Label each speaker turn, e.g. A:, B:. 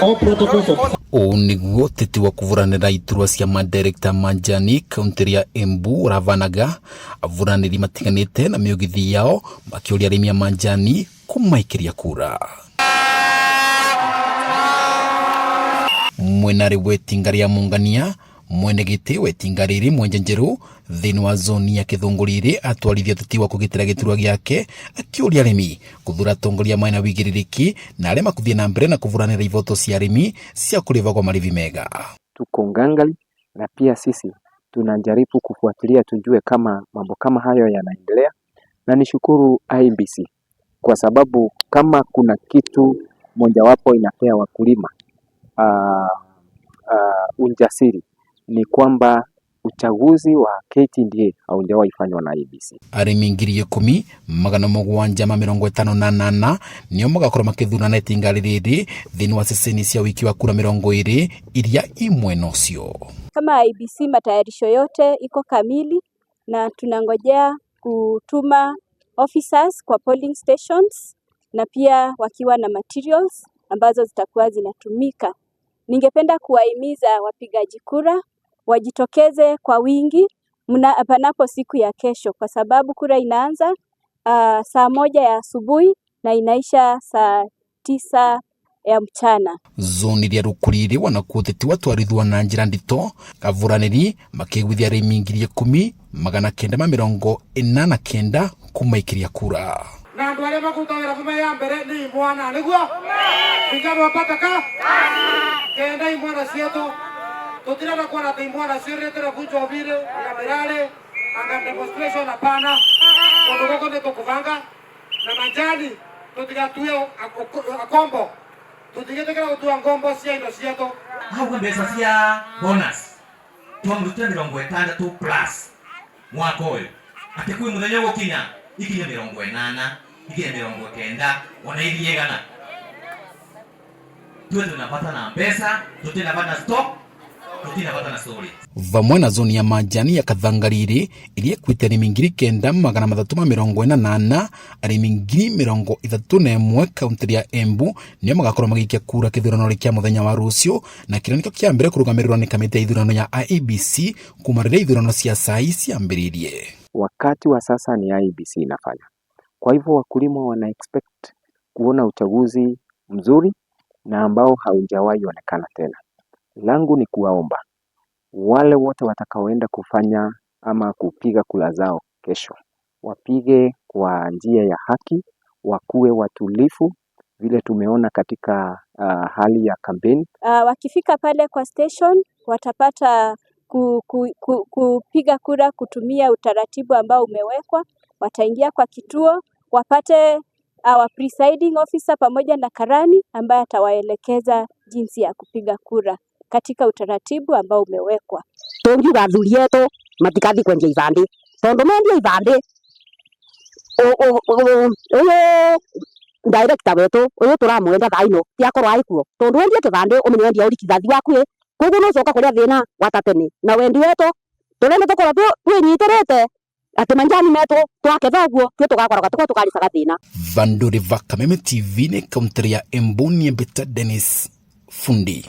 A: All protocols of
B: niguo tete wa kuvuranira iturwa cia madirekta manjani kaunti ya Embu ravanaga avuraniri matiganite na miugithi yao makiuria arimi a manjani kumaikiria kura. Mwenare wetingari ya Mungania mwenegete wetingariri mwenjenjeru thini wa zoni ya Kithunguriri atwarithia teti wa kugitira giturwa giake akiuria arimi kuthura tongoria maina wigiririki na arema kuthia na mbere na kuvuranira ivoto cia arimi cia kuriva kwa marivi mega.
C: Tuko ngangali na pia sisi tunajaribu kufuatilia tujue kama mambo kama hayo yanaendelea, na nishukuru IEBC kwa sababu kama kuna kitu mojawapo inapea wakulima ujasiri ni kwamba uchaguzi wa KTDA haujawahi fanywa na IEBC.
B: Arimi 10,758 nio magakorwo makithurana itinga riri thini wa ceceni cia wiki wa kura 20 iria imwe nocio.
D: Kama IEBC matayarisho yote iko kamili na tunangojea kutuma officers kwa polling stations na pia wakiwa na materials ambazo zitakuwa zinatumika. Ningependa kuwahimiza wapigaji kura wajitokeze kwa wingi panapo siku ya kesho, kwa sababu kura inaanza saa 1 ya asubuhi na inaisha saa 9 ya mchana.
B: Zoni ria Rukuriri wanakuteti watwarithwa na njira ndito kavuraniri makigwithia arimi 10,989 kumaikiria kura.
E: Na andu aria makutagira kuma ya mbere ni mwana niguo ngabo wapata ka kenda imwana cietu tutirana kuona ati imwana ciuretera kunjwa vile ya mirale anga demonstration hapana tondu goko ni tukuvanga na manjani tutigatuye akombo tutigetekera gutua ngombo cia indo cietu
F: hau mbeca cia bonus twamurutire 60 plus mwaka uyu ati kwi muthenya gukinya ikinya 80 ikinya 90 ona iriegana tuwe tunapata na pesa tutinapata na stock tutinapata na story.
B: Vamwe na zoni ya majani ya Kathangariri iria kwite arimi 9,348 arimi 31 kaunti ya Embu nio magakorwo magikia kura kithurano kia muthenya wa rucio, na kira nikio kia mbere kurugamirwa ni kamiti ya ithurano ya IEBC kuma riria ithurano cia sai ciambiririe.
C: Wakati wa sasa ni IEBC inafanya. Kwa hivyo wakulima wana expect kuona uchaguzi mzuri na ambao haujawahi onekana tena. Langu ni kuwaomba wale wote watakaoenda kufanya ama kupiga kura zao kesho, wapige kwa njia ya haki, wakuwe watulifu vile tumeona katika hali ya kampeni.
D: Wakifika pale kwa station watapata kupiga kura kutumia utaratibu ambao umewekwa. Wataingia kwa kituo wapate our presiding officer pamoja na karani ambaye atawaelekeza jinsi ya kupiga kura katika utaratibu ambao umewekwa.
G: Tongiuga athuri yetu matikathi kwendia ibande tondu mendia ibande director wetu uyu turamwenda thaino tiakorwo aikuo tondu wendia kibande umenye wendia urikithathi waku koguo no coka kuria thina watatene na wendi wetu turende tukorwo twinyitirite ati manjani metu twaketha guo twe tugakora tukaricaga thina.
B: Vanduri Vakameme TV ni kaunti ya Embu ni Beta Dennis Fundi.